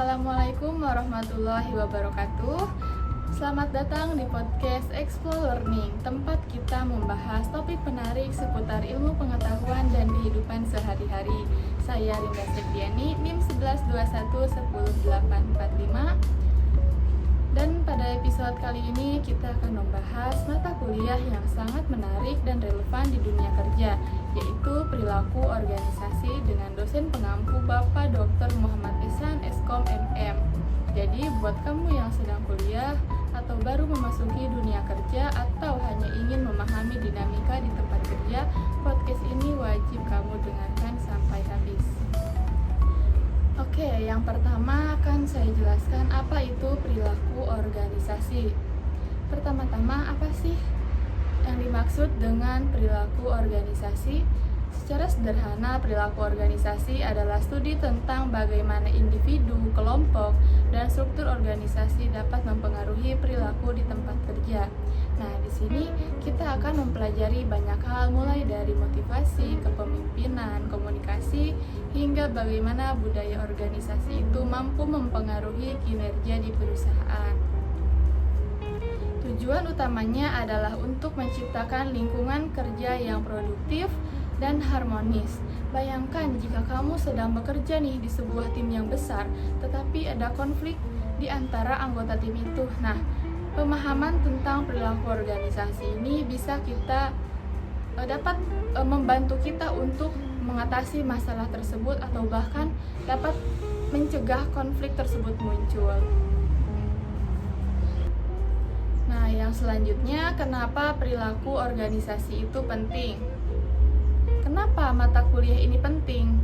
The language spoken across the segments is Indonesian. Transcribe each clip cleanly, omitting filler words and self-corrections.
Assalamualaikum warahmatullahi wabarakatuh. Selamat datang di podcast Explore Learning, tempat kita membahas topik menarik seputar ilmu pengetahuan dan kehidupan sehari-hari. Saya Rinda Septiani, NIM 1121100845. Dan pada episode kali ini kita akan membahas mata kuliah yang sangat menarik dan relevan di dunia kerja, yaitu perilaku organisasi dengan dosen pengampu Bapak Dr. Muhammad Ihsan Eskom MM. Jadi buat kamu yang sedang kuliah atau baru memasuki dunia kerja atau hanya ingin memahami dinamika di tempat kerja, podcast ini wajib kamu dengarkan sampai habis. Oke, yang pertama akan saya jelaskan apa itu perilaku organisasi. Pertama-tama, apa sih yang dimaksud dengan perilaku organisasi? Secara sederhana, perilaku organisasi adalah studi tentang bagaimana individu, kelompok, dan struktur organisasi dapat mempengaruhi perilaku di tempat kerja. Nah, di sini kita akan mempelajari banyak hal, mulai dari motivasi, kepemimpinan, komunikasi, hingga bagaimana budaya organisasi itu mampu mempengaruhi kinerja di perusahaan. Tujuan utamanya adalah untuk menciptakan lingkungan kerja yang produktif dan harmonis. Bayangkan jika kamu sedang bekerja nih di sebuah tim yang besar, tetapi ada konflik di antara anggota tim itu. Nah, pemahaman tentang perilaku organisasi ini bisa kita dapat membantu kita untuk mengatasi masalah tersebut atau bahkan dapat mencegah konflik tersebut muncul. Nah, yang selanjutnya, kenapa perilaku organisasi itu penting? Kenapa mata kuliah ini penting?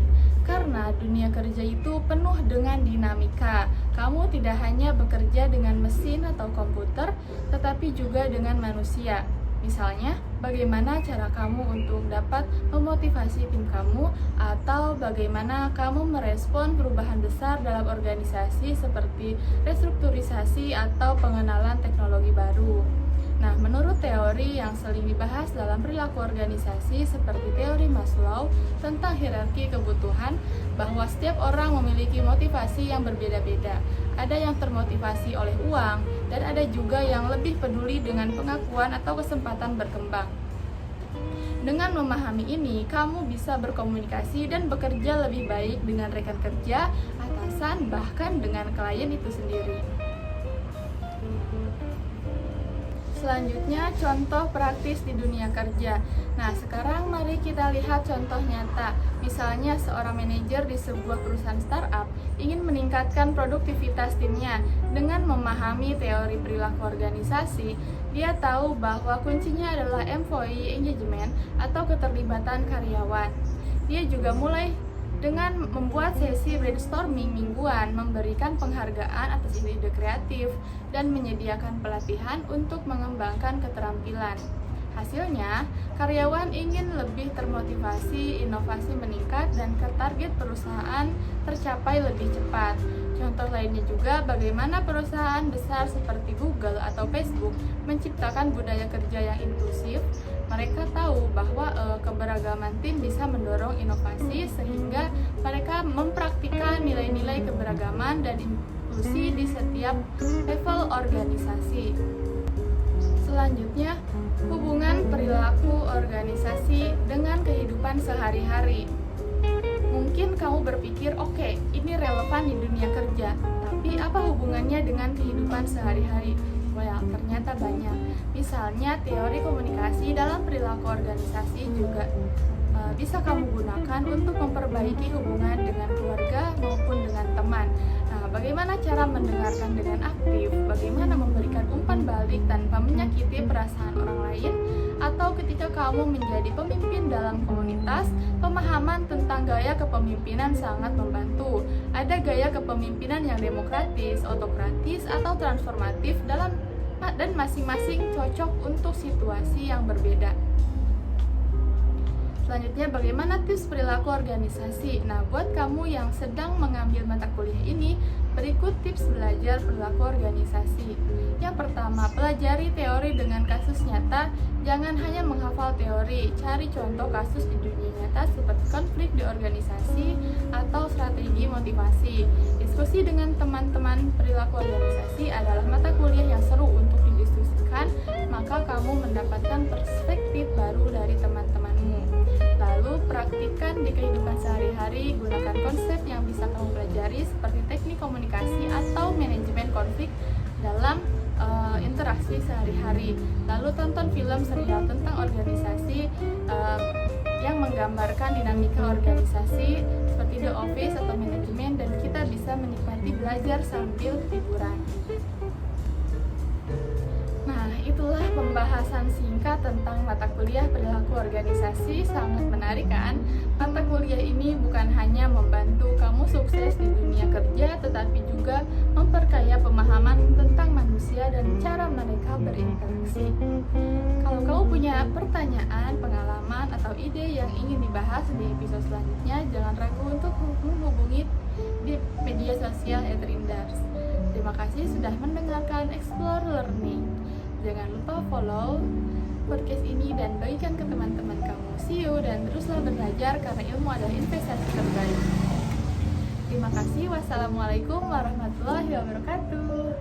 Karena dunia kerja itu penuh dengan dinamika. Kamu tidak hanya bekerja dengan mesin atau komputer, tetapi juga dengan manusia. Misalnya, bagaimana cara kamu untuk dapat memotivasi tim kamu, atau bagaimana kamu merespon perubahan besar dalam organisasi seperti restrukturisasi atau pengenalan teknologi baru. Nah, menurut teori yang sering dibahas dalam perilaku organisasi seperti teori Maslow tentang hierarki kebutuhan, bahwa setiap orang memiliki motivasi yang berbeda-beda. Ada yang termotivasi oleh uang, dan ada juga yang lebih peduli dengan pengakuan atau kesempatan berkembang. Dengan memahami ini, kamu bisa berkomunikasi dan bekerja lebih baik dengan rekan kerja, atasan, bahkan dengan klien itu sendiri. Selanjutnya, contoh praktis di dunia kerja. Nah, sekarang mari kita lihat contoh nyata. Misalnya, seorang manajer di sebuah perusahaan startup ingin meningkatkan produktivitas timnya. Dengan memahami teori perilaku organisasi, dia tahu bahwa kuncinya adalah employee engagement atau keterlibatan karyawan. Dia juga mulai dengan membuat sesi brainstorming mingguan, memberikan penghargaan atas ide-ide kreatif, dan menyediakan pelatihan untuk mengembangkan keterampilan. Hasilnya, karyawan ingin lebih termotivasi, inovasi meningkat, dan target perusahaan tercapai lebih cepat. Contoh lainnya juga bagaimana perusahaan besar seperti Google atau Facebook menciptakan budaya kerja yang inklusif. Mereka tahu bahwa keberagaman tim bisa mendorong inovasi, sehingga mereka mempraktikkan nilai-nilai keberagaman dan inklusi di setiap level organisasi. Selanjutnya, hubungan perilaku organisasi dengan kehidupan sehari-hari. Mungkin kamu berpikir, oke, ini relevan di dunia kerja, tapi apa hubungannya dengan kehidupan sehari-hari? Well, ternyata banyak. Misalnya, teori komunikasi dalam perilaku organisasi juga bisa kamu gunakan untuk memperbaiki hubungan dengan keluarga maupun dengan teman. Nah, bagaimana cara mendengarkan dengan aktif, bagaimana memberikan umpan balik tanpa menyakiti perasaan orang lain, atau ketika kamu menjadi pemimpin dalam komunitas, pemahaman tentang gaya kepemimpinan sangat membantu. Ada gaya kepemimpinan yang demokratis, otokratis, atau transformatif dan masing-masing cocok untuk situasi yang berbeda. Selanjutnya, bagaimana tips perilaku organisasi? Nah, buat kamu yang sedang mengambil mata kuliah ini, berikut tips belajar perilaku organisasi. Yang pertama, pelajari teori dengan kasus nyata. Jangan hanya menghafal teori, cari contoh kasus di dunia nyata seperti konflik di organisasi atau strategi motivasi. Diskusi dengan teman-teman perilaku organisasi adalah mata kuliah yang seru untuk didiskusikan, maka kamu mendapatkan perspektif baru dari teman-temanmu. Lalu praktikkan di kehidupan sehari-hari, gunakan konsep yang bisa kamu pelajari seperti teknik komunikasi atau manajemen konflik dalam interaksi sehari-hari. Lalu tonton film serial tentang organisasi yang menggambarkan dinamika organisasi seperti The Office atau manajemen, dan kita bisa menikmati belajar sambil hiburan. Nah, itulah pembahasan singkat tentang mata kuliah perilaku organisasi. Sangat menarik kan? Mata kuliah ini bukan hanya membantu kamu sukses di dunia kerja, tetapi juga memperkaya pemahaman tentang manusia dan cara mereka berinteraksi. Kalau kamu punya pertanyaan, pengalaman, atau ide yang ingin dibahas di episode selanjutnya, jangan ragu untuk menghubungi di media sosial @rindars. Terima kasih sudah mendengarkan Explore Learning. Jangan lupa follow podcast ini dan bagikan ke teman-teman kamu. See you, dan teruslah belajar karena ilmu adalah investasi terbaik. Terima kasih. Wassalamualaikum warahmatullahi wabarakatuh.